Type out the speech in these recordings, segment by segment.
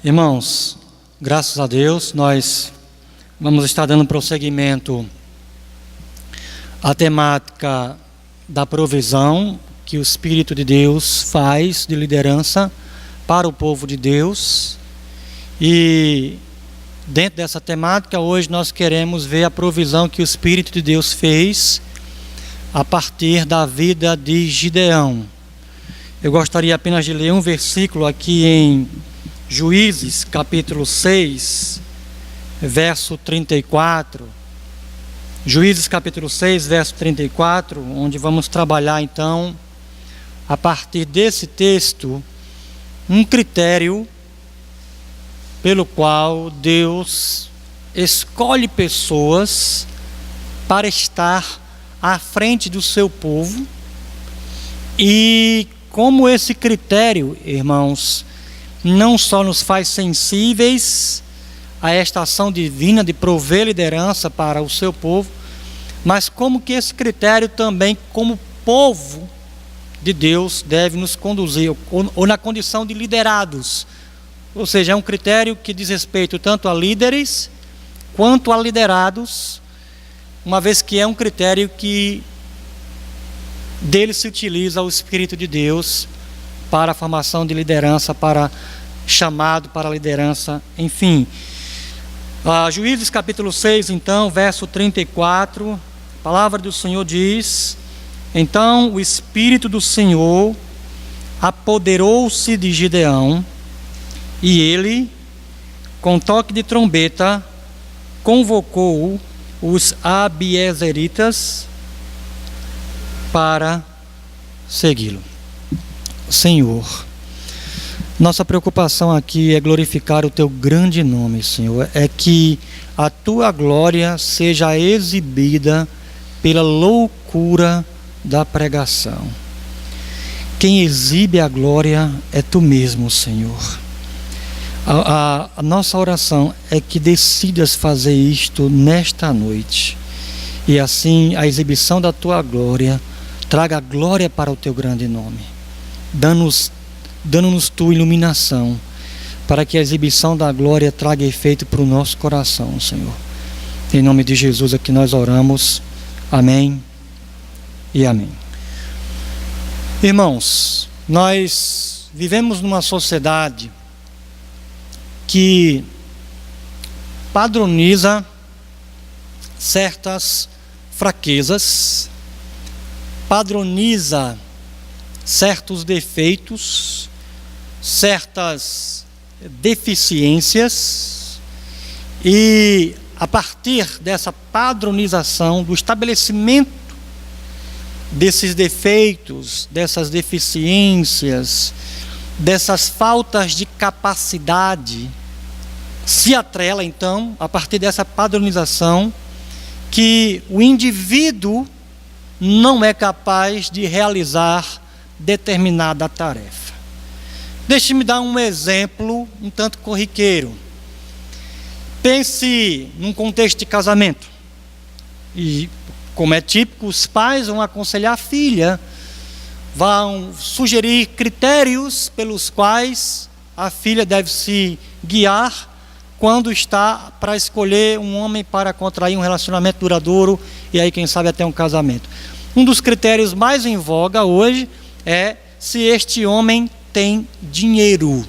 Irmãos, graças a Deus, nós vamos estar dando prosseguimento à temática da provisão que o Espírito de Deus faz de liderança para o povo de Deus. E dentro dessa temática, hoje nós queremos ver a provisão que o Espírito de Deus fez a partir da vida de Gideão. Eu gostaria apenas de ler um versículo aqui em Juízes, capítulo 6, verso 34. Juízes, capítulo 6, verso 34, onde vamos trabalhar então, a partir desse texto, um critério pelo qual Deus escolhe pessoas para estar à frente do seu povo, e como esse critério, irmãos, não só nos faz sensíveis a esta ação divina de prover liderança para o seu povo, mas como que esse critério também, como povo de Deus, deve nos conduzir, ou na condição de liderados. Ou seja, é um critério que diz respeito tanto a líderes quanto a liderados, uma vez que é um critério que dele se utiliza o Espírito de Deus para a formação de liderança, para chamado para a liderança, enfim. Juízes capítulo 6, então, verso 34, a palavra do Senhor diz: então o Espírito do Senhor apoderou-se de Gideão, e ele, com toque de trombeta, convocou os abiezeritas para segui-lo. Senhor, nossa preocupação aqui é glorificar o Teu grande nome, Senhor. É que a Tua glória seja exibida pela loucura da pregação. Quem exibe a glória é Tu mesmo, Senhor. A nossa oração é que decidas fazer isto nesta noite. E assim a exibição da Tua glória traga glória para o Teu grande nome. Dando-nos Tua iluminação, para que a exibição da glória traga efeito para o nosso coração, Senhor. Em nome de Jesus é que nós oramos. Amém e amém. Irmãos, nós vivemos numa sociedade que padroniza certas fraquezas, padroniza certos defeitos, certas deficiências, e a partir dessa padronização, do estabelecimento desses defeitos, dessas deficiências, dessas faltas de capacidade, se atrela então, a partir dessa padronização, que o indivíduo não é capaz de realizar determinada tarefa. Deixe-me dar um exemplo um tanto corriqueiro. Pense num contexto de casamento. E, como é típico, os pais vão aconselhar a filha, vão sugerir critérios pelos quais a filha deve se guiar quando está para escolher um homem para contrair um relacionamento duradouro e aí, quem sabe, até um casamento. Um dos critérios mais em voga hoje é se este homem tem dinheiro.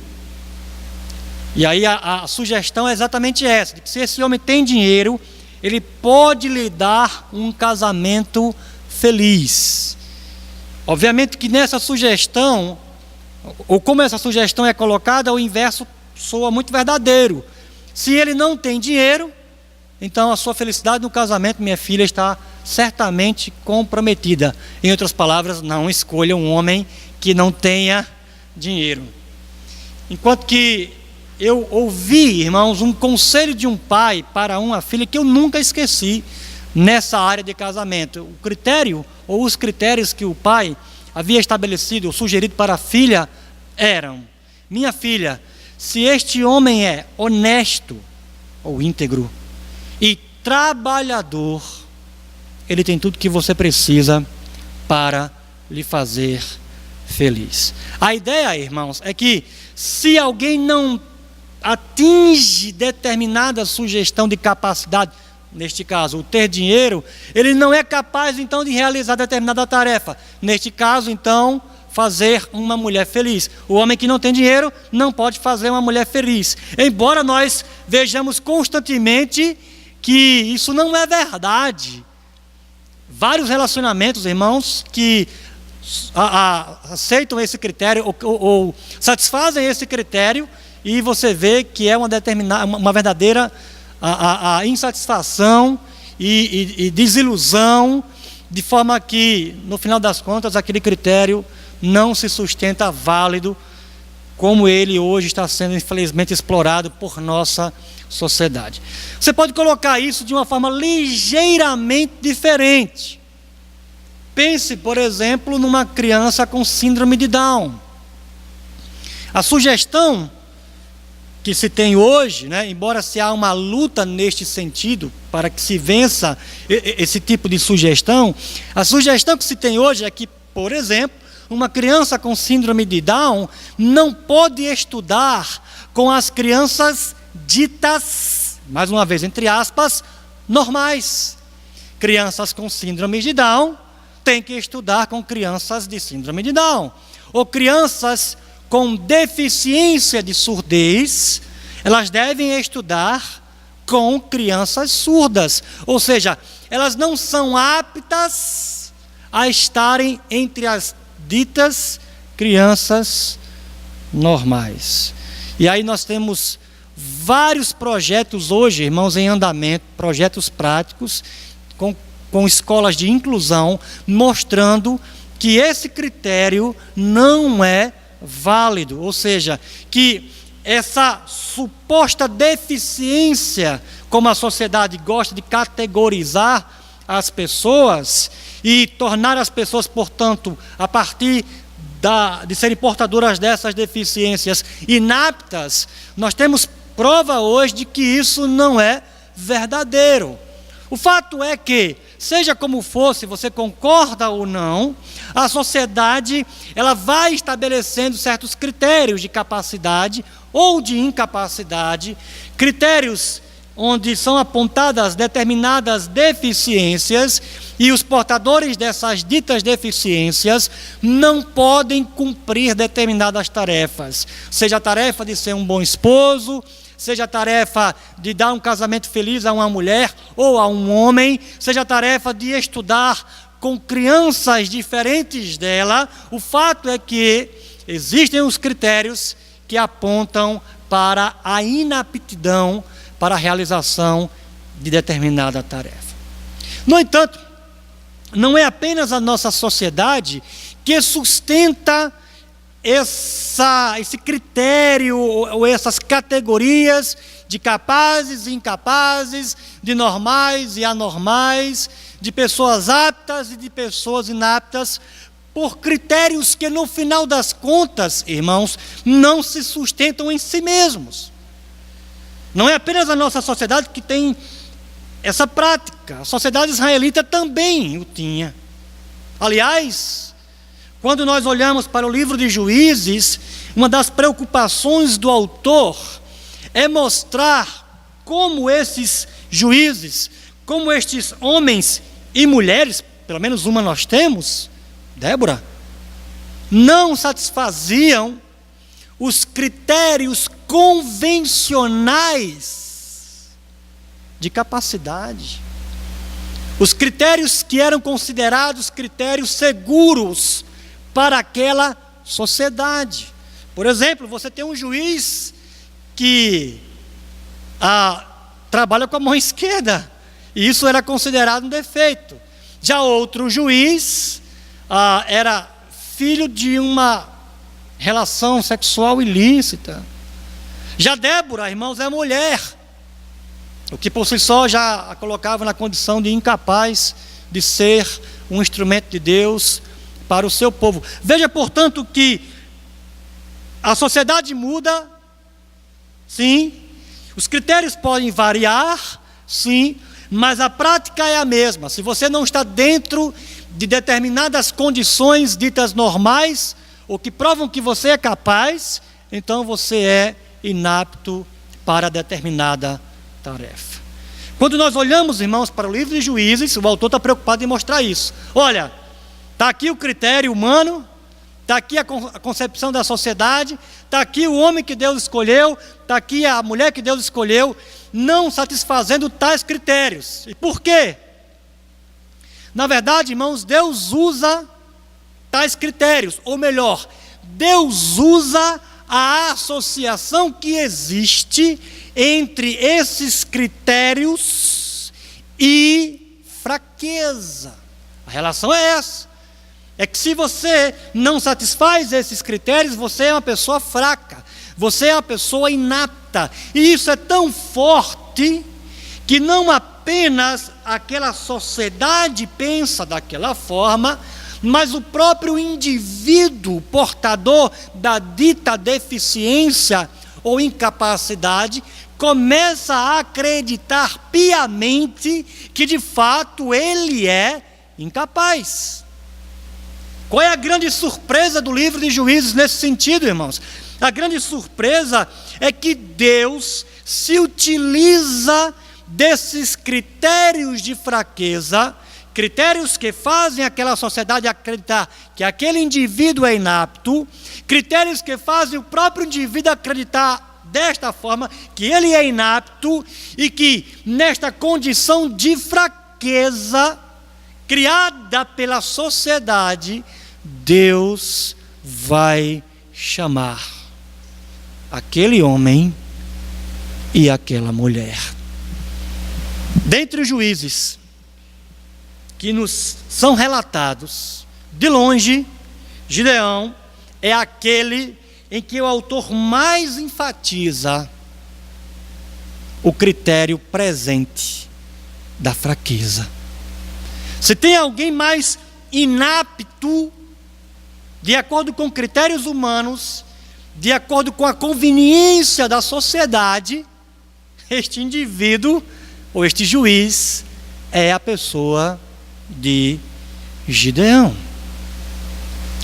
E aí a sugestão é exatamente essa, de que se esse homem tem dinheiro, ele pode lhe dar um casamento feliz. Obviamente que nessa sugestão, ou como essa sugestão é colocada, o inverso soa muito verdadeiro. Se ele não tem dinheiro, então a sua felicidade no casamento, minha filha, está certamente comprometida. Em outras palavras, não escolha um homem que não tenha dinheiro. Enquanto que eu ouvi, irmãos, um conselho de um pai para uma filha que eu nunca esqueci nessa área de casamento. O critério, ou os critérios que o pai havia estabelecido ou sugerido para a filha eram: minha filha, se este homem é honesto ou íntegro e trabalhador, ele tem tudo que você precisa para lhe fazer feliz. A ideia, irmãos, é que se alguém não atinge determinada sugestão de capacidade, neste caso, o ter dinheiro, ele não é capaz, então, de realizar determinada tarefa. Neste caso, então, fazer uma mulher feliz. O homem que não tem dinheiro não pode fazer uma mulher feliz. Embora nós vejamos constantemente que isso não é verdade. Vários relacionamentos, irmãos, que aceitam esse critério ou satisfazem esse critério, e você vê que é uma verdadeira insatisfação e desilusão, de forma que, no final das contas, aquele critério não se sustenta válido, como ele hoje está sendo, infelizmente, explorado por nossa sociedade. Você pode colocar isso de uma forma ligeiramente diferente. Pense, por exemplo, numa criança com síndrome de Down. A sugestão que se tem hoje, embora se há uma luta neste sentido para que se vença esse tipo de sugestão, a sugestão que se tem hoje é que, por exemplo, uma criança com síndrome de Down não pode estudar com as crianças ditas, mais uma vez, entre aspas, normais. Crianças com síndrome de Down têm que estudar com crianças de síndrome de Down. Ou crianças com deficiência de surdez, elas devem estudar com crianças surdas. Ou seja, elas não são aptas a estarem entre as ditas crianças normais. E aí nós temos vários projetos hoje, irmãos, em andamento, projetos práticos, com escolas de inclusão, mostrando que esse critério não é válido. Ou seja, que essa suposta deficiência, como a sociedade gosta de categorizar as pessoas e tornar as pessoas, portanto, a partir de serem portadoras dessas deficiências inaptas, nós temos prova hoje de que isso não é verdadeiro. O fato é que, seja como for, se você concorda ou não, a sociedade ela vai estabelecendo certos critérios de capacidade ou de incapacidade, critérios onde são apontadas determinadas deficiências, e os portadores dessas ditas deficiências não podem cumprir determinadas tarefas, seja a tarefa de ser um bom esposo, seja a tarefa de dar um casamento feliz a uma mulher ou a um homem, seja a tarefa de estudar com crianças diferentes dela. O fato é que existem os critérios que apontam para a inaptidão para a realização de determinada tarefa. No entanto, não é apenas a nossa sociedade que sustenta esse critério ou essas categorias de capazes e incapazes, de normais e anormais, de pessoas aptas e de pessoas inaptas, por critérios que, no final das contas, irmãos, não se sustentam em si mesmos. Não é apenas a nossa sociedade que tem essa prática, a sociedade israelita também o tinha. Aliás, quando nós olhamos para o livro de Juízes, uma das preocupações do autor é mostrar como esses juízes, como estes homens e mulheres, pelo menos uma nós temos, Débora, não satisfaziam os critérios convencionais de capacidade. Os critérios que eram considerados critérios seguros para aquela sociedade. Por exemplo, você tem um juiz que trabalha com a mão esquerda, e isso era considerado um defeito. Já outro juiz era filho de uma relação sexual ilícita. Já Débora, irmãos, é mulher, o que por si só já a colocava na condição de incapaz de ser um instrumento de Deus para o seu povo. Veja, portanto, que a sociedade muda, sim, os critérios podem variar, sim, mas a prática é a mesma. Se você não está dentro de determinadas condições ditas normais, ou que provam que você é capaz, então você é inapto para determinada tarefa. Quando nós olhamos, irmãos, para o livro de Juízes, o autor está preocupado em mostrar isso. Olha, está aqui o critério humano, está aqui a concepção da sociedade, está aqui o homem que Deus escolheu, está aqui a mulher que Deus escolheu, não satisfazendo tais critérios. E por quê? Na verdade, irmãos, Deus usa tais critérios, ou melhor, Deus usa a associação que existe entre esses critérios e fraqueza. A relação é essa. É que se você não satisfaz esses critérios, você é uma pessoa fraca, você é uma pessoa inapta. E isso é tão forte que não apenas aquela sociedade pensa daquela forma, mas o próprio indivíduo portador da dita deficiência ou incapacidade começa a acreditar piamente que de fato ele é incapaz. Qual é a grande surpresa do livro de Juízes nesse sentido, irmãos? A grande surpresa é que Deus se utiliza desses critérios de fraqueza, critérios que fazem aquela sociedade acreditar que aquele indivíduo é inapto, critérios que fazem o próprio indivíduo acreditar desta forma que ele é inapto e que nesta condição de fraqueza criada pela sociedade, Deus vai chamar aquele homem e aquela mulher. Dentre os juízes que nos são relatados, de longe, Gideão é aquele em que o autor mais enfatiza o critério presente da fraqueza. Se tem alguém mais inapto, de acordo com critérios humanos, de acordo com a conveniência da sociedade, este indivíduo, ou este juiz, é a pessoa de Gideão.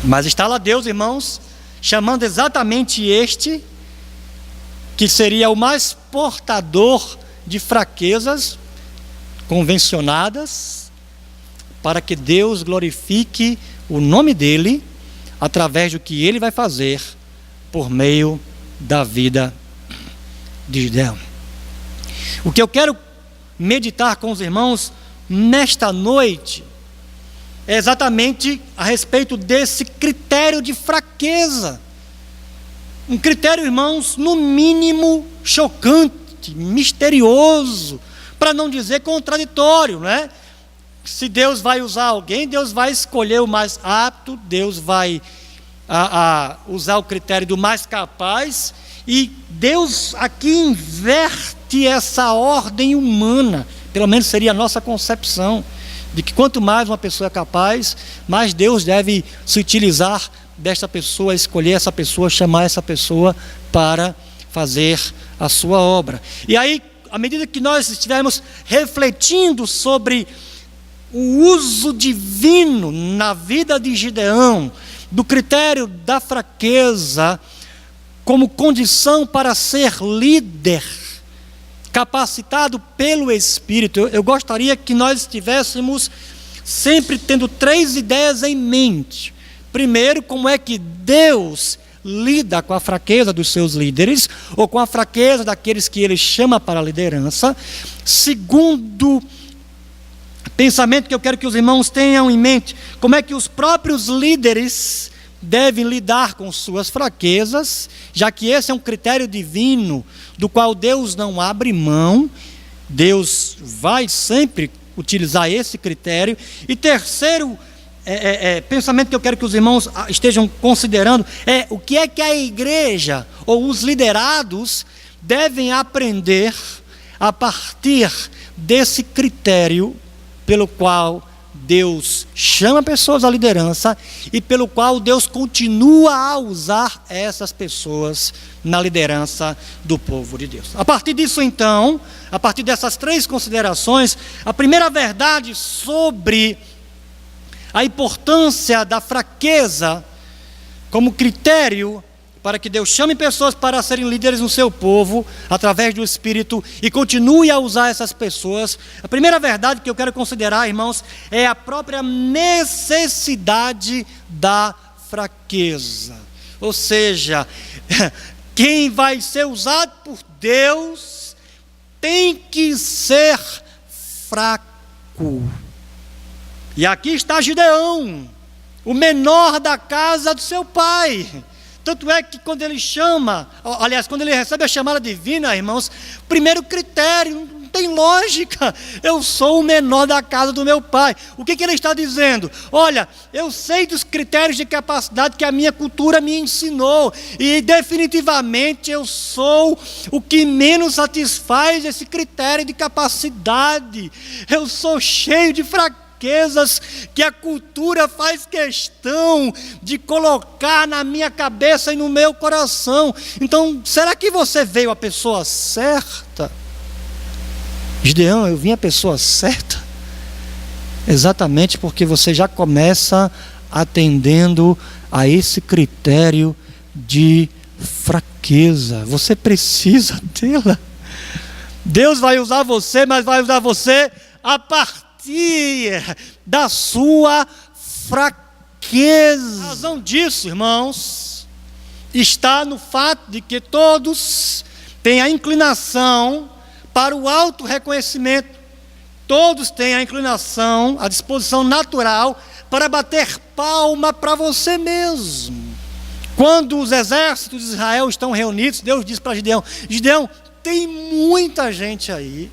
Mas está lá Deus, irmãos, chamando exatamente este, que seria o mais portador de fraquezas convencionadas, para que Deus glorifique o nome dele, através do que ele vai fazer por meio da vida de Gideão. O que eu quero meditar com os irmãos nesta noite é exatamente a respeito desse critério de fraqueza. Um critério, irmãos, no mínimo chocante, misterioso, para não dizer contraditório, não é? Se Deus vai usar alguém, Deus vai escolher o mais apto, Deus vai usar o critério do mais capaz, e Deus aqui inverte essa ordem humana, pelo menos seria a nossa concepção, de que quanto mais uma pessoa é capaz, mais Deus deve se utilizar desta pessoa, escolher essa pessoa, chamar essa pessoa para fazer a sua obra. E aí, à medida que nós estivermos refletindo sobre o uso divino na vida de Gideão, do critério da fraqueza, como condição para ser líder, capacitado pelo Espírito, eu gostaria que nós estivéssemos sempre tendo 3 ideias em mente. Primeiro, como é que Deus lida com a fraqueza dos seus líderes, ou com a fraqueza daqueles que ele chama para a liderança. Segundo pensamento que eu quero que os irmãos tenham em mente, como é que os próprios líderes devem lidar com suas fraquezas, já que esse é um critério divino, do qual Deus não abre mão, Deus vai sempre utilizar esse critério. E terceiro pensamento que eu quero que os irmãos estejam considerando, é o que é que a igreja, ou os liderados, devem aprender a partir desse critério pelo qual Deus chama pessoas à liderança e pelo qual Deus continua a usar essas pessoas na liderança do povo de Deus. A partir disso, então, a partir dessas 3 considerações, a primeira verdade sobre a importância da fraqueza como critério para que Deus chame pessoas para serem líderes no seu povo, através do Espírito, e continue a usar essas pessoas, a primeira verdade que eu quero considerar, irmãos, é a própria necessidade da fraqueza. Ou seja, quem vai ser usado por Deus tem que ser fraco. E aqui está Gideão, o menor da casa do seu pai. Tanto é que quando ele chama, aliás, quando ele recebe a chamada divina, irmãos, primeiro critério, não tem lógica, eu sou o menor da casa do meu pai. O que ele está dizendo? Olha, eu sei dos critérios de capacidade que a minha cultura me ensinou, e definitivamente eu sou o que menos satisfaz esse critério de capacidade. Eu sou cheio de fraquezas que a cultura faz questão de colocar na minha cabeça e no meu coração. Então, será que você veio a pessoa certa? Gideão, eu vim a pessoa certa? Exatamente porque você já começa atendendo a esse critério de fraqueza. Você precisa dela. Deus vai usar você, mas vai usar você a partir da sua fraqueza. A razão disso, irmãos, está no fato de que todos têm a inclinação para o auto-reconhecimento. Todos têm a inclinação, a disposição natural para bater palma para você mesmo. Quando os exércitos de Israel estão reunidos, Deus diz para Gideão: Gideão, tem muita gente aí.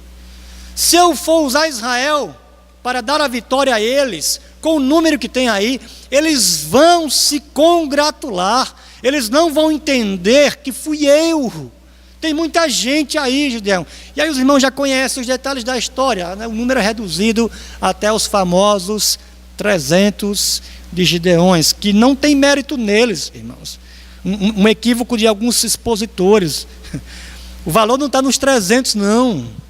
Se eu for usar Israel para dar a vitória a eles, com o número que tem aí, eles vão se congratular, eles não vão entender que fui eu. Tem muita gente aí, Gideão. E aí os irmãos já conhecem os detalhes da história, né? O número é reduzido até os famosos 300 de Gideões, que não tem mérito neles, irmãos. Um equívoco de alguns expositores. O valor não está nos 300, não.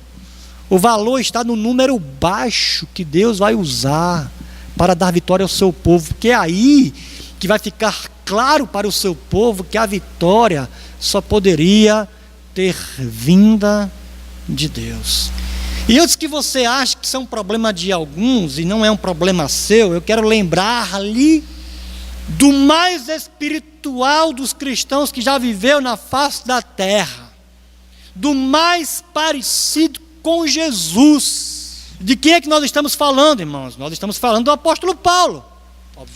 O valor está no número baixo que Deus vai usar para dar vitória ao seu povo, porque é aí que vai ficar claro para o seu povo que a vitória só poderia ter vinda de Deus. E antes que você ache que isso é um problema de alguns e não é um problema seu, eu quero lembrar-lhe do mais espiritual dos cristãos que já viveu na face da terra, do mais parecido com Jesus. De quem é que nós estamos falando, irmãos? Nós estamos falando do apóstolo Paulo,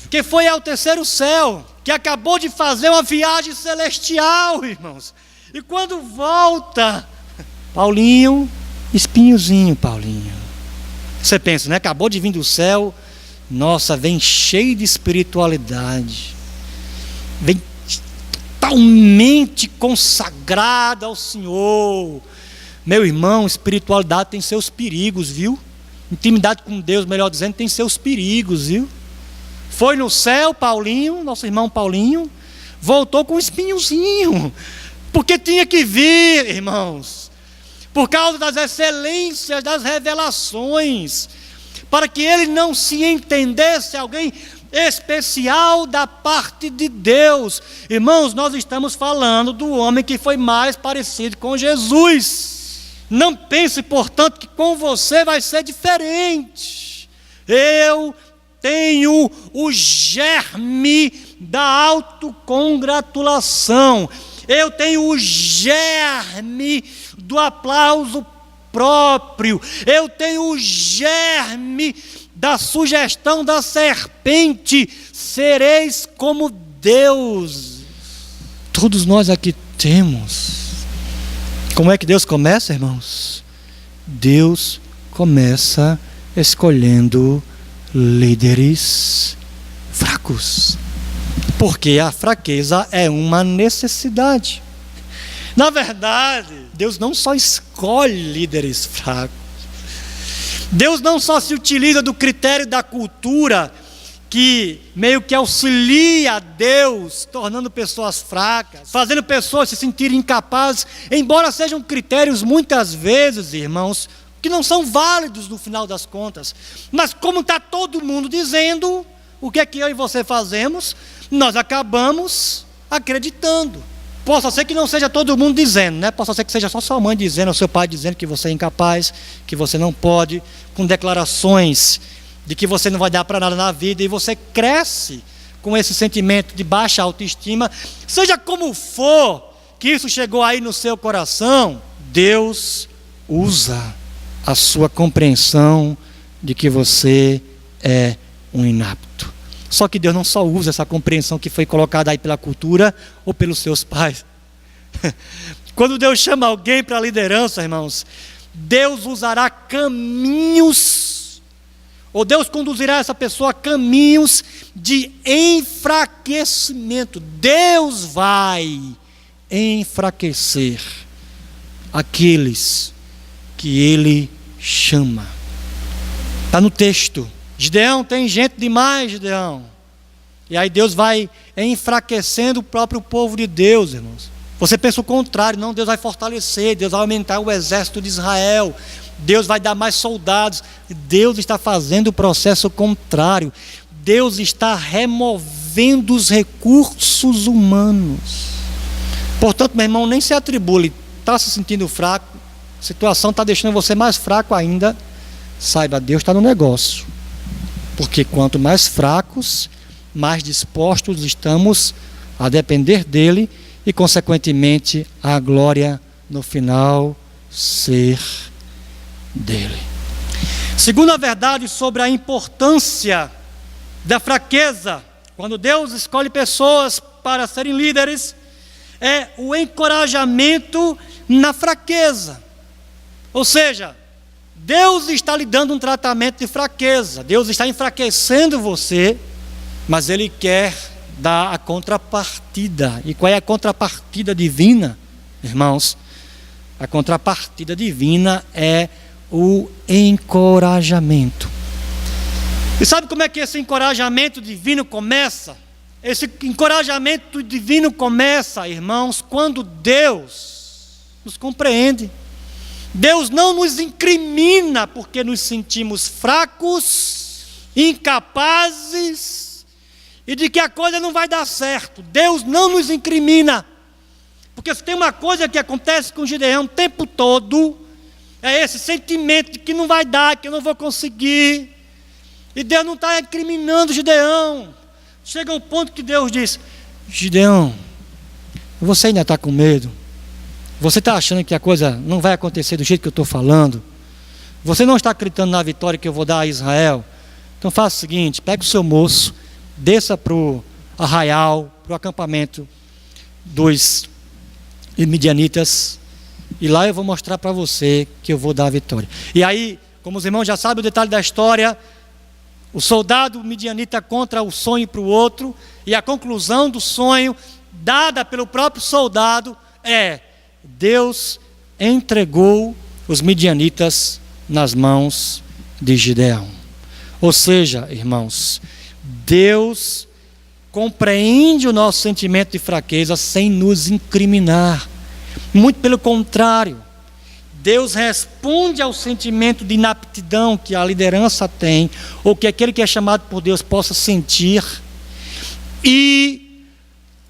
que foi ao terceiro céu, que acabou de fazer uma viagem celestial, irmãos, e quando volta, Paulinho, espinhozinho, Paulinho. Você pensa, né? Acabou de vir do céu, nossa, vem cheio de espiritualidade, vem totalmente consagrado ao Senhor. Meu irmão, espiritualidade tem seus perigos, viu? Intimidade com Deus, melhor dizendo, tem seus perigos, viu? Foi no céu, Paulinho, nosso irmão Paulinho, voltou com um espinhozinho, porque tinha que vir, irmãos, por causa das excelências das revelações, para que ele não se entendesse alguém especial da parte de Deus. Irmãos, nós estamos falando do homem que foi mais parecido com Jesus. Não pense, portanto, que com você vai ser diferente. Eu tenho o germe da autocongratulação. Eu tenho o germe do aplauso próprio. Eu tenho o germe da sugestão da serpente: sereis como Deus. Todos nós aqui temos. Como é que Deus começa, irmãos? Deus começa escolhendo líderes fracos, porque a fraqueza é uma necessidade. Na verdade, Deus não só escolhe líderes fracos, Deus não só se utiliza do critério da cultura, que meio que auxilia Deus, tornando pessoas fracas, fazendo pessoas se sentirem incapazes, embora sejam critérios muitas vezes, irmãos, que não são válidos no final das contas. Mas como está todo mundo dizendo, o que é que eu e você fazemos? Nós acabamos acreditando. possa ser que não seja todo mundo dizendo, né? Possa ser que seja só sua mãe dizendo, ou seu pai dizendo que você é incapaz, que você não pode, com declarações de que você não vai dar para nada na vida, e você cresce com esse sentimento de baixa autoestima. Seja como for que isso chegou aí no seu coração, Deus usa a sua compreensão de que você é um inapto. Só que Deus não só usa essa compreensão que foi colocada aí pela cultura ou pelos seus pais. Quando Deus chama alguém para a liderança, irmãos, Deus usará caminhos, ou Deus conduzirá essa pessoa a caminhos de enfraquecimento. Deus vai enfraquecer aqueles que Ele chama. Está no texto. Gideão, tem gente demais, Gideão. E aí Deus vai enfraquecendo o próprio povo de Deus, irmãos. Você pensa o contrário, não, Deus vai fortalecer, Deus vai aumentar o exército de Israel, Deus vai dar mais soldados. Deus está fazendo o processo contrário. Deus está removendo os recursos humanos. Portanto, meu irmão, nem se atribule. Está se sentindo fraco, a situação está deixando você mais fraco ainda. Saiba, Deus está no negócio. Porque quanto mais fracos, mais dispostos estamos a depender dEle e, consequentemente, a glória no final ser dEle. Segunda verdade sobre a importância da fraqueza, quando Deus escolhe pessoas para serem líderes, é o encorajamento na fraqueza. Ou seja, Deus está lhe dando um tratamento de fraqueza. Deus está enfraquecendo você, mas Ele quer dar a contrapartida. E qual é a contrapartida divina, irmãos? A contrapartida divina é o encorajamento. E sabe como é que esse encorajamento divino começa? Esse encorajamento divino começa, irmãos, quando Deus nos compreende. Deus não nos incrimina porque nos sentimos fracos, incapazes e de que a coisa não vai dar certo. Deus não nos incrimina, porque se tem uma coisa que acontece com Gideão o tempo todo, é esse sentimento de que não vai dar, que eu não vou conseguir. E Deus não está incriminando Gideão. Chega um ponto que Deus diz: Gideão, você ainda está com medo? Você está achando que a coisa não vai acontecer do jeito que eu estou falando? Você não está acreditando na vitória que eu vou dar a Israel? Então faça o seguinte, pegue o seu moço, desça para o arraial, para o acampamento dos midianitas, e lá eu vou mostrar para você que eu vou dar a vitória. E aí, como os irmãos já sabem o detalhe da história, o soldado midianita conta o sonho para o outro, e a conclusão do sonho, dada pelo próprio soldado, é: Deus entregou os midianitas nas mãos de Gideão. Ou seja, irmãos, Deus compreende o nosso sentimento de fraqueza sem nos incriminar. Muito pelo contrário, Deus responde ao sentimento de inaptidão que a liderança tem, ou que aquele que é chamado por Deus possa sentir, e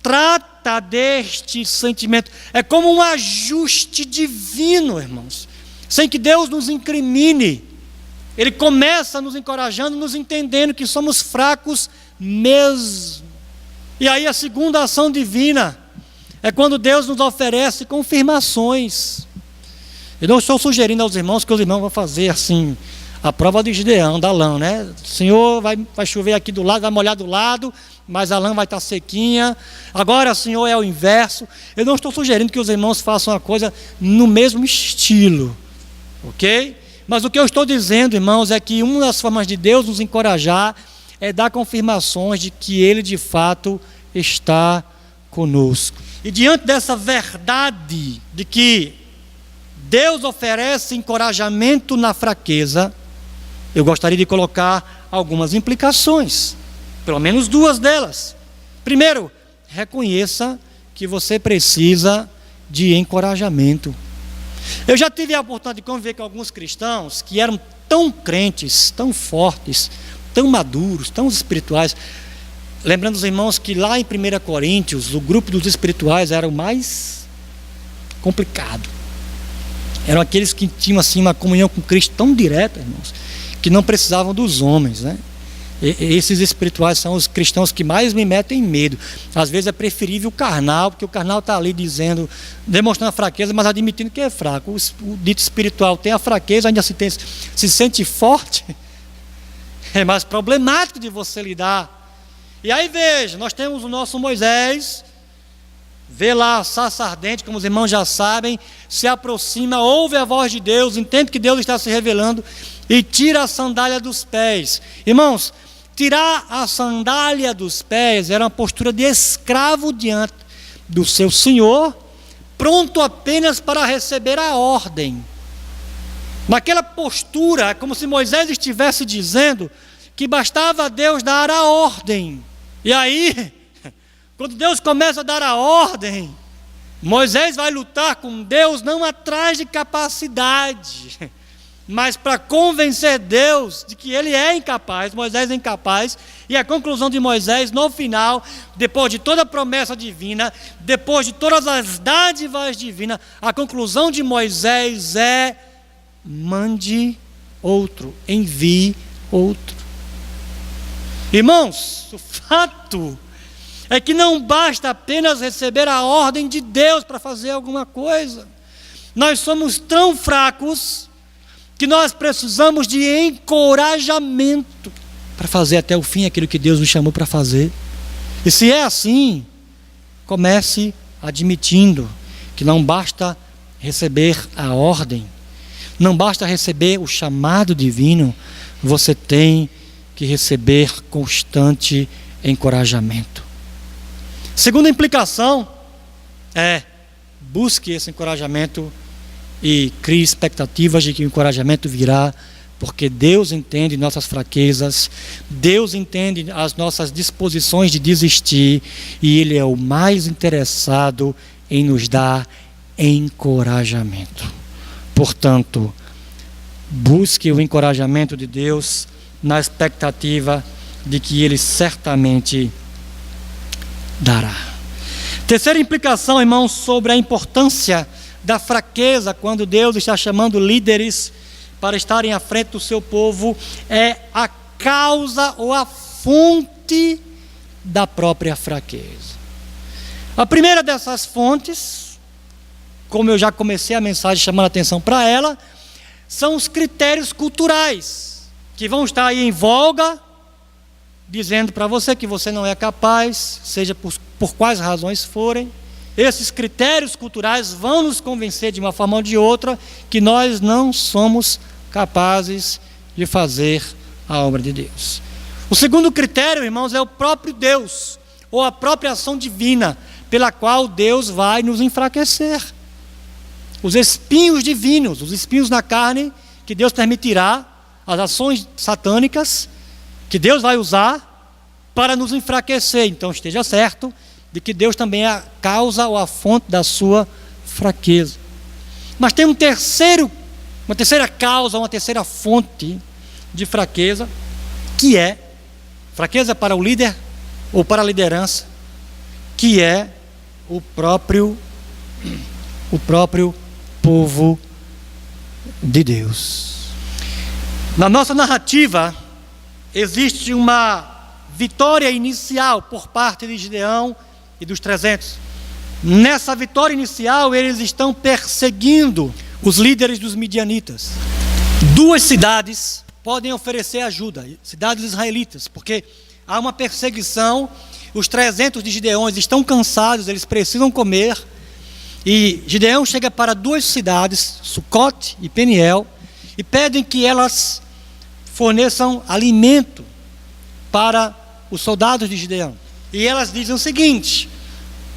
trata deste sentimento. É como um ajuste divino, irmãos, sem que Deus nos incrimine. Ele começa nos encorajando, nos entendendo que somos fracos mesmo. E aí a segunda ação divina é quando Deus nos oferece confirmações. Eu não estou sugerindo aos irmãos que os irmãos vão fazer assim a prova de Gideão, da lã, né? Senhor, vai chover aqui do lado, vai molhar do lado, mas a lã vai estar sequinha. Agora, Senhor, é o inverso. Eu não estou sugerindo que os irmãos façam a coisa no mesmo estilo, ok? Mas o que eu estou dizendo, irmãos, é que uma das formas de Deus nos encorajar é dar confirmações de que Ele de fato está conosco. E diante dessa verdade de que Deus oferece encorajamento na fraqueza, eu gostaria de colocar algumas implicações, pelo menos duas delas. Primeiro, reconheça que você precisa de encorajamento. Eu já tive a oportunidade de conviver com alguns cristãos que eram tão crentes, tão fortes, tão maduros, tão espirituais, lembrando os irmãos que lá em 1 Coríntios, o grupo dos espirituais era o mais complicado. Eram aqueles que tinham assim uma comunhão com Cristo tão direta, irmãos, que não precisavam dos homens, né? Esses espirituais são os cristãos que mais me metem medo. Às vezes é preferível o carnal, porque o carnal está ali dizendo, demonstrando a fraqueza, mas admitindo que é fraco. O dito espiritual tem a fraqueza, ainda se sente forte. É mais problemático de você lidar. E aí veja, nós temos o nosso Moisés, vê lá a sarça ardente, como os irmãos já sabem, se aproxima, ouve a voz de Deus, entende que Deus está se revelando e tira a sandália dos pés. Irmãos, tirar a sandália dos pés era uma postura de escravo diante do seu senhor, pronto apenas para receber a ordem. Naquela postura, como se Moisés estivesse dizendo que bastava a Deus dar a ordem. E aí, quando Deus começa a dar a ordem, Moisés vai lutar com Deus não atrás de capacidade, mas para convencer Deus de que ele é incapaz. Moisés é incapaz. E a conclusão de Moisés, no final, depois de toda a promessa divina, depois de todas as dádivas divinas, a conclusão de Moisés é: mande outro, envie outro. Irmãos, o fato é que não basta apenas receber a ordem de Deus para fazer alguma coisa. Nós somos tão fracos que nós precisamos de encorajamento para fazer até o fim aquilo que Deus nos chamou para fazer. E se é assim, comece admitindo que não basta receber a ordem, não basta receber o chamado divino, você tem que receber constante encorajamento. Segunda implicação é: busque esse encorajamento e crie expectativas de que o encorajamento virá, porque Deus entende nossas fraquezas, Deus entende as nossas disposições de desistir, e Ele é o mais interessado em nos dar encorajamento. Portanto, busque o encorajamento de Deus na expectativa de que Ele certamente dará. Terceira implicação, irmãos, sobre a importância da fraqueza quando Deus está chamando líderes para estarem à frente do seu povo, é a causa ou a fonte da própria fraqueza. A primeira dessas fontes, como eu já comecei a mensagem chamando a atenção para ela, são os critérios culturais, que vão estar aí em voga, dizendo para você que você não é capaz, seja por quais razões forem. Esses critérios culturais vão nos convencer de uma forma ou de outra que nós não somos capazes de fazer a obra de Deus. O segundo critério, irmãos, é o próprio Deus, ou a própria ação divina, pela qual Deus vai nos enfraquecer. Os espinhos divinos, os espinhos na carne, que Deus permitirá, as ações satânicas, que Deus vai usar para nos enfraquecer. Então esteja certo de que Deus também é a causa ou a fonte da sua fraqueza. Mas tem uma terceira causa, uma terceira fonte de fraqueza, que é fraqueza para o líder ou para a liderança, que é o próprio povo de Deus. Na nossa narrativa existe uma vitória inicial por parte de Gideão e dos 300. Nessa vitória inicial, eles estão perseguindo os líderes dos midianitas. 2 cidades podem oferecer ajuda, cidades israelitas, porque há uma perseguição. Os 300 de Gideão estão cansados, eles precisam comer, e Gideão chega para 2 cidades, Sucote e Peniel, e pedem que elas forneçam alimento para os soldados de Gideão. E elas dizem o seguinte: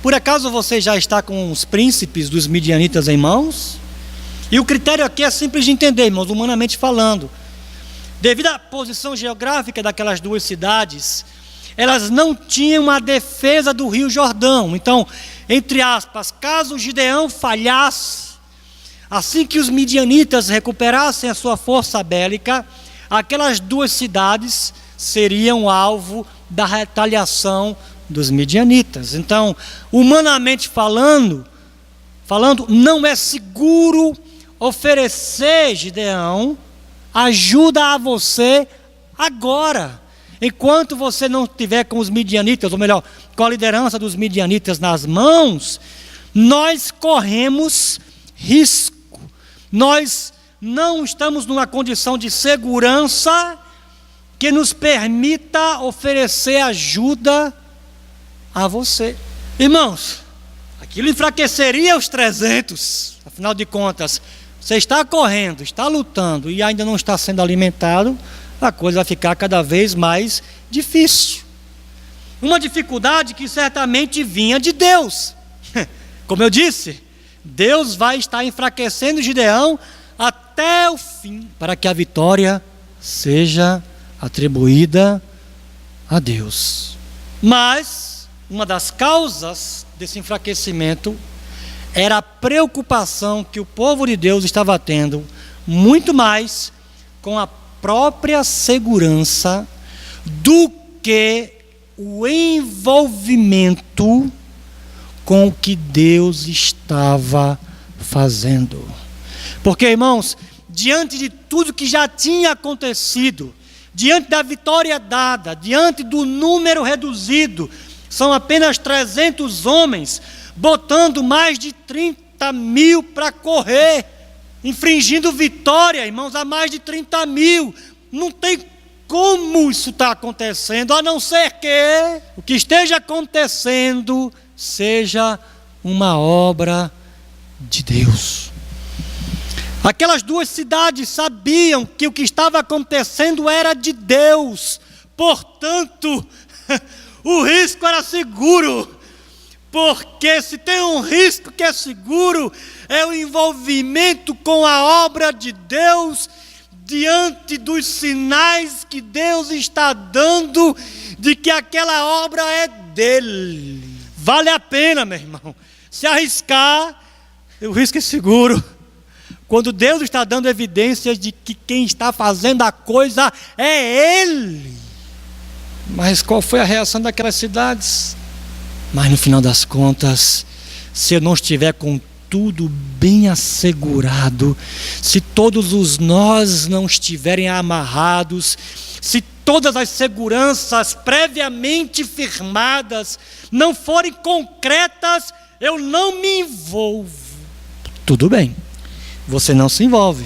por acaso você já está com os príncipes dos midianitas em mãos? E o critério aqui é simples de entender, irmãos, humanamente falando. Devido à posição geográfica daquelas 2 cidades, elas não tinham a defesa do rio Jordão. Então, entre aspas, caso Gideão falhasse, assim que os midianitas recuperassem a sua força bélica, aquelas 2 cidades seriam alvo da retaliação dos midianitas. Então, humanamente falando, não é seguro oferecer, Gideão, ajuda a você agora. Enquanto você não estiver com os midianitas, ou melhor, com a liderança dos midianitas nas mãos, nós corremos risco. Nós não estamos numa condição de segurança que nos permita oferecer ajuda a você. Irmãos, aquilo enfraqueceria os 300. Afinal de contas, você está correndo, está lutando e ainda não está sendo alimentado, a coisa vai ficar cada vez mais difícil. Uma dificuldade que certamente vinha de Deus. Como eu disse, Deus vai estar enfraquecendo Gideão até o fim, para que a vitória seja atribuída a Deus. Mas uma das causas desse enfraquecimento era a preocupação que o povo de Deus estava tendo, muito mais com a própria segurança do que o envolvimento com o que Deus estava fazendo. Porque, irmãos, diante de tudo que já tinha acontecido, diante da vitória dada, diante do número reduzido, são apenas 300 homens, botando mais de 30 mil para correr, infringindo vitória, irmãos, a mais de 30 mil. Não tem como isso está acontecendo, a não ser que o que esteja acontecendo seja uma obra de Deus. Aquelas duas cidades sabiam que o que estava acontecendo era de Deus, portanto, o risco era seguro. Porque se tem um risco que é seguro, é o envolvimento com a obra de Deus, diante dos sinais que Deus está dando, de que aquela obra é dele. Vale a pena, meu irmão, se arriscar, o risco é seguro. Quando Deus está dando evidências de que quem está fazendo a coisa é Ele. Mas qual foi a reação daquelas cidades? Mas no final das contas, se eu não estiver com tudo bem assegurado, se todos os nós não estiverem amarrados, se todas as seguranças previamente firmadas não forem concretas, eu não me envolvo. Tudo bem, você não se envolve.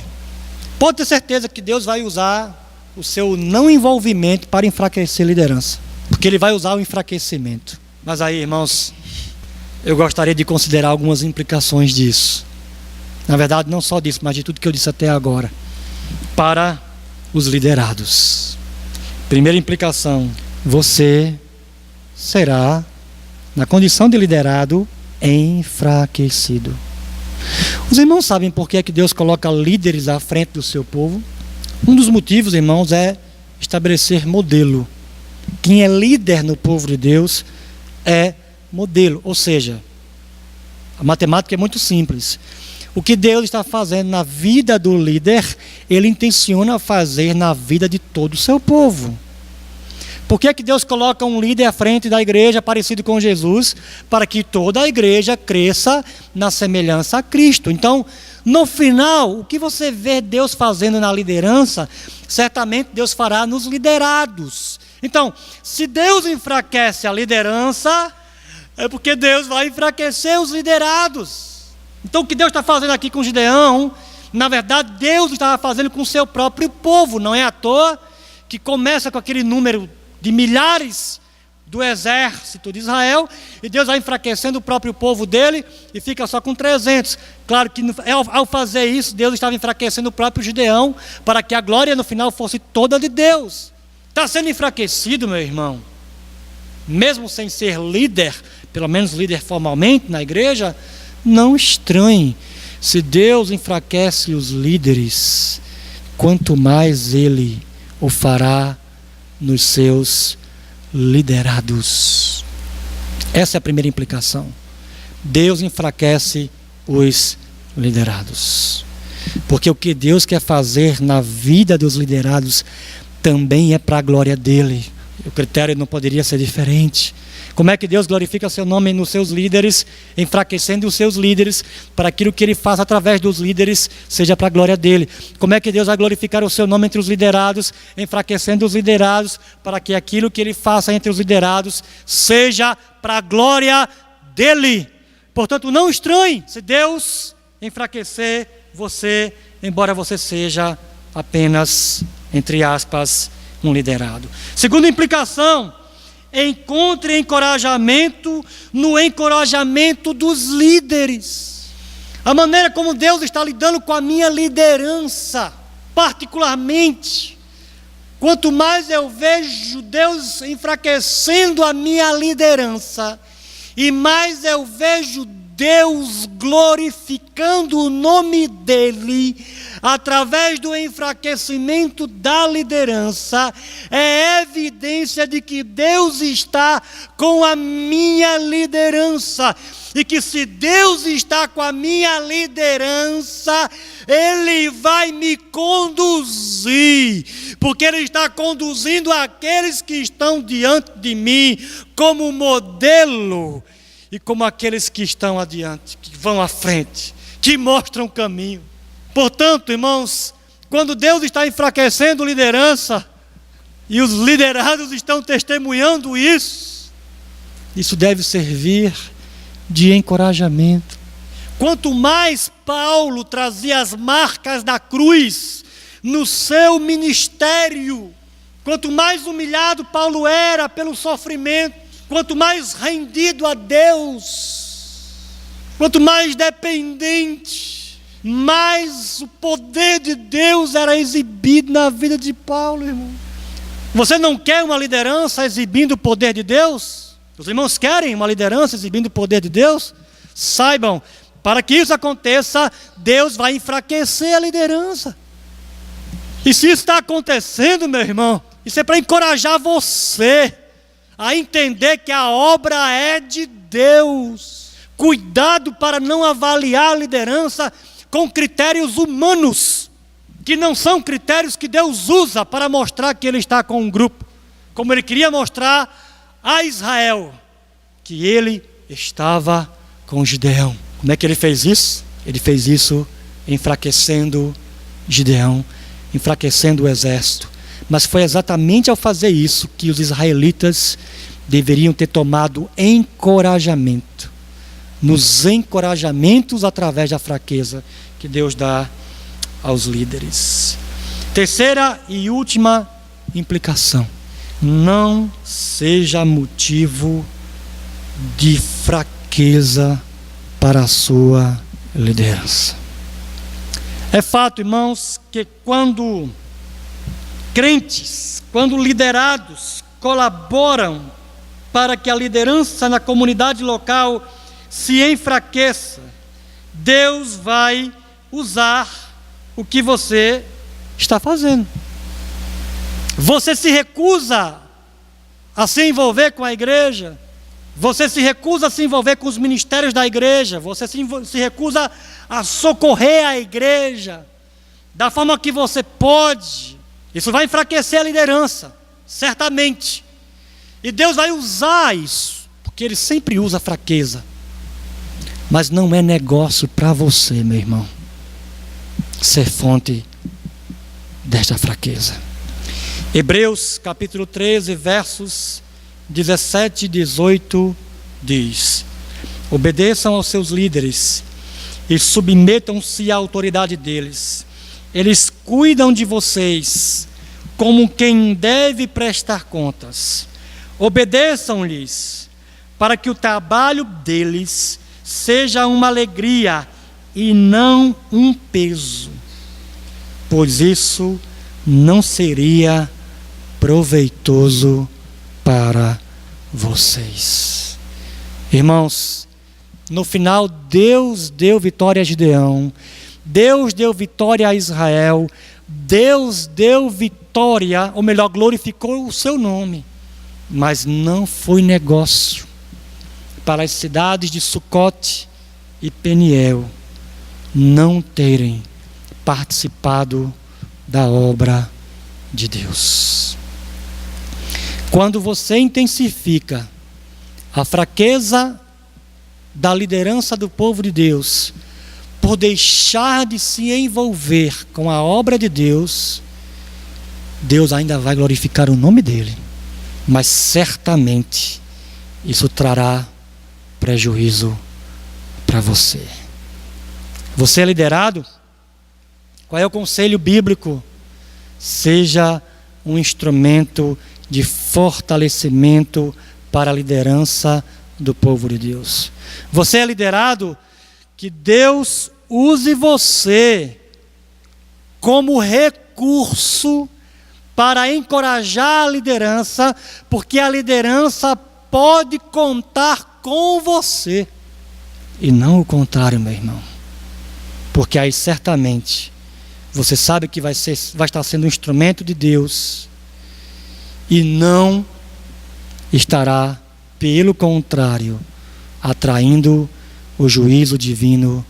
Pode ter certeza que Deus vai usar o seu não envolvimento para enfraquecer a liderança, porque Ele vai usar o enfraquecimento. Mas aí, irmãos, eu gostaria de considerar algumas implicações disso. Na verdade, não só disso, mas de tudo que eu disse até agora. Para os liderados. Primeira implicação: você será, na condição de liderado, enfraquecido. Os irmãos sabem por que é que Deus coloca líderes à frente do seu povo? Um dos motivos, irmãos, é estabelecer modelo. Quem é líder no povo de Deus é modelo, ou seja, a matemática é muito simples. O que Deus está fazendo na vida do líder, Ele intenciona fazer na vida de todo o seu povo. Por que é que Deus coloca um líder à frente da igreja parecido com Jesus? Para que toda a igreja cresça na semelhança a Cristo. Então, no final, o que você vê Deus fazendo na liderança, certamente Deus fará nos liderados. Então, se Deus enfraquece a liderança, é porque Deus vai enfraquecer os liderados. Então, o que Deus está fazendo aqui com Gideão, na verdade, Deus estava fazendo com o seu próprio povo. Não é à toa que começa com aquele número de milhares do exército de Israel, e Deus vai enfraquecendo o próprio povo dele, e fica só com 300. Claro que ao fazer isso, Deus estava enfraquecendo o próprio Gideão, para que a glória no final fosse toda de Deus. Está sendo enfraquecido, meu irmão, mesmo sem ser líder, pelo menos líder formalmente na igreja, não estranhe. Se Deus enfraquece os líderes, quanto mais Ele o fará nos seus liderados. Essa é a primeira implicação. Deus enfraquece os liderados. Porque o que Deus quer fazer na vida dos liderados também é para a glória dele. O critério não poderia ser diferente. Como é que Deus glorifica seu nome nos seus líderes, enfraquecendo os seus líderes, para aquilo que Ele faz através dos líderes seja para a glória dEle? Como é que Deus vai glorificar o seu nome entre os liderados, enfraquecendo os liderados, para que aquilo que Ele faça entre os liderados seja para a glória dEle? Portanto, não estranhe se Deus enfraquecer você, embora você seja apenas, entre aspas, um liderado. Segunda implicação: encontre encorajamento no encorajamento dos líderes. A maneira como Deus está lidando com a minha liderança, particularmente, quanto mais eu vejo Deus enfraquecendo a minha liderança, e mais eu vejo Deus glorificando o nome dEle através do enfraquecimento da liderança, é evidência de que Deus está com a minha liderança, e que se Deus está com a minha liderança, Ele vai me conduzir, porque Ele está conduzindo aqueles que estão diante de mim como modelo, e como aqueles que estão adiante, que vão à frente, que mostram o caminho. Portanto, irmãos, quando Deus está enfraquecendo liderança, e os liderados estão testemunhando isso deve servir de encorajamento. Quanto mais Paulo trazia as marcas da cruz no seu ministério, quanto mais humilhado Paulo era pelo sofrimento, quanto mais rendido a Deus, quanto mais dependente, mais o poder de Deus era exibido na vida de Paulo, irmão. Você não quer uma liderança exibindo o poder de Deus? Os irmãos querem uma liderança exibindo o poder de Deus? Saibam, para que isso aconteça, Deus vai enfraquecer a liderança. E se isso está acontecendo, meu irmão, isso é para encorajar você a entender que a obra é de Deus. Cuidado para não avaliar a liderança com critérios humanos, que não são critérios que Deus usa para mostrar que Ele está com um grupo, como Ele queria mostrar a Israel, que Ele estava com Gideão. Como é que Ele fez isso? Ele fez isso enfraquecendo Gideão, enfraquecendo o exército. Mas foi exatamente ao fazer isso que os israelitas deveriam ter tomado encorajamento. Nos encorajamentos através da fraqueza que Deus dá aos líderes. Terceira e última implicação: não seja motivo de fraqueza para a sua liderança. É fato, irmãos, que quando crentes, quando liderados colaboram para que a liderança na comunidade local se enfraqueça, Deus vai usar o que você está fazendo. Você se recusa a se envolver com a igreja, você se recusa a se envolver com os ministérios da igreja, você se recusa a socorrer a igreja da forma que você pode. Isso vai enfraquecer a liderança, certamente. E Deus vai usar isso, porque Ele sempre usa a fraqueza. Mas não é negócio para você, meu irmão, ser fonte desta fraqueza. Hebreus capítulo 13, versos 17 e 18 diz: obedeçam aos seus líderes e submetam-se à autoridade deles. Eles cuidam de vocês como quem deve prestar contas. Obedeçam-lhes, para que o trabalho deles seja uma alegria e não um peso, pois isso não seria proveitoso para vocês. Irmãos, no final Deus deu vitória a Gideão, Deus deu vitória a Israel, Deus deu vitória, ou melhor, glorificou o seu nome, mas não foi negócio para as cidades de Sucote e Peniel não terem participado da obra de Deus. Quando você intensifica a fraqueza da liderança do povo de Deus, por deixar de se envolver com a obra de Deus, Deus ainda vai glorificar o nome dele, mas certamente isso trará prejuízo para você. Você é liderado? Qual é o conselho bíblico? Seja um instrumento de fortalecimento para a liderança do povo de Deus. Você é liderado? Que Deus use você como recurso para encorajar a liderança, porque a liderança pode contar com você, e não o contrário, meu irmão. Porque aí certamente você sabe que vai estar sendo um instrumento de Deus e não estará, pelo contrário, atraindo o juízo divino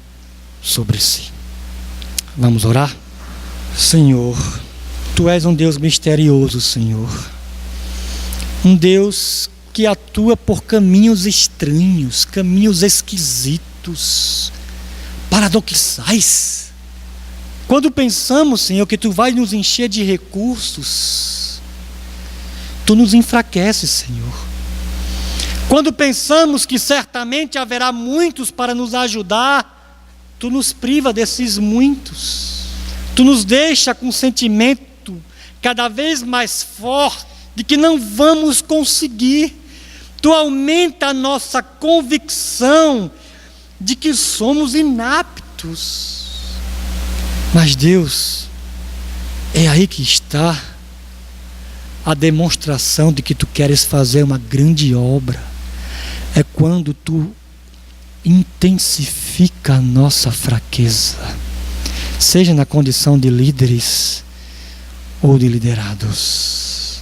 sobre si. Vamos orar? Senhor, Tu és um Deus misterioso, Senhor. Um Deus que atua por caminhos estranhos, caminhos esquisitos, paradoxais. Quando pensamos, Senhor, que Tu vais nos encher de recursos, Tu nos enfraqueces, Senhor. Quando pensamos que certamente haverá muitos para nos ajudar, Tu nos priva desses muitos. Tu nos deixa com um sentimento cada vez mais forte de que não vamos conseguir. Tu aumenta a nossa convicção de que somos inaptos. Mas Deus, é aí que está a demonstração de que Tu queres fazer uma grande obra. É quando Tu intensifica a nossa fraqueza, seja na condição de líderes ou de liderados.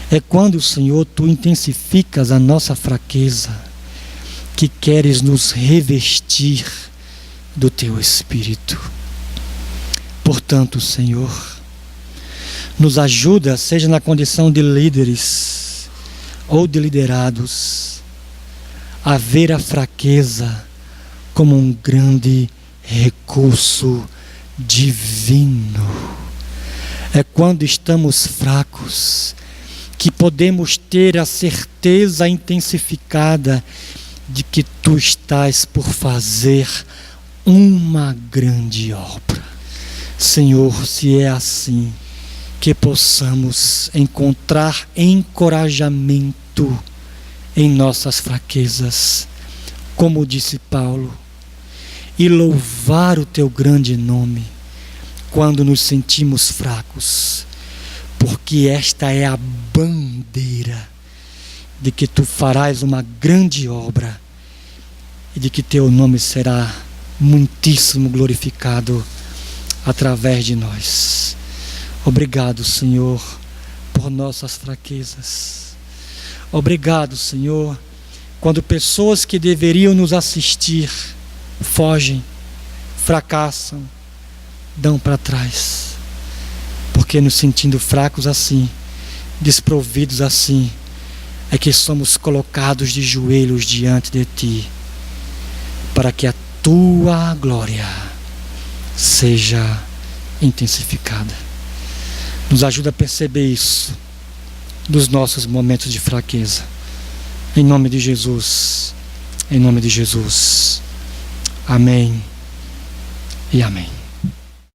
É quando, Senhor, Tu intensificas a nossa fraqueza, que queres nos revestir do Teu Espírito. Portanto, Senhor, nos ajuda, seja na condição de líderes ou de liderados, a ver a fraqueza como um grande recurso divino. É quando estamos fracos que podemos ter a certeza intensificada de que Tu estás por fazer uma grande obra. Senhor, se é assim, que possamos encontrar encorajamento em nossas fraquezas, como disse Paulo, e louvar o Teu grande nome quando nos sentimos fracos, porque esta é a bandeira de que Tu farás uma grande obra e de que Teu nome será muitíssimo glorificado através de nós. Obrigado, Senhor, por nossas fraquezas. Obrigado, Senhor, quando pessoas que deveriam nos assistir fogem, fracassam, dão para trás, porque nos sentindo fracos assim, desprovidos assim, é que somos colocados de joelhos diante de Ti, para que a Tua glória seja intensificada. Nos ajuda a perceber isso dos nossos momentos de fraqueza. Em nome de Jesus. Em nome de Jesus. Amém e amém.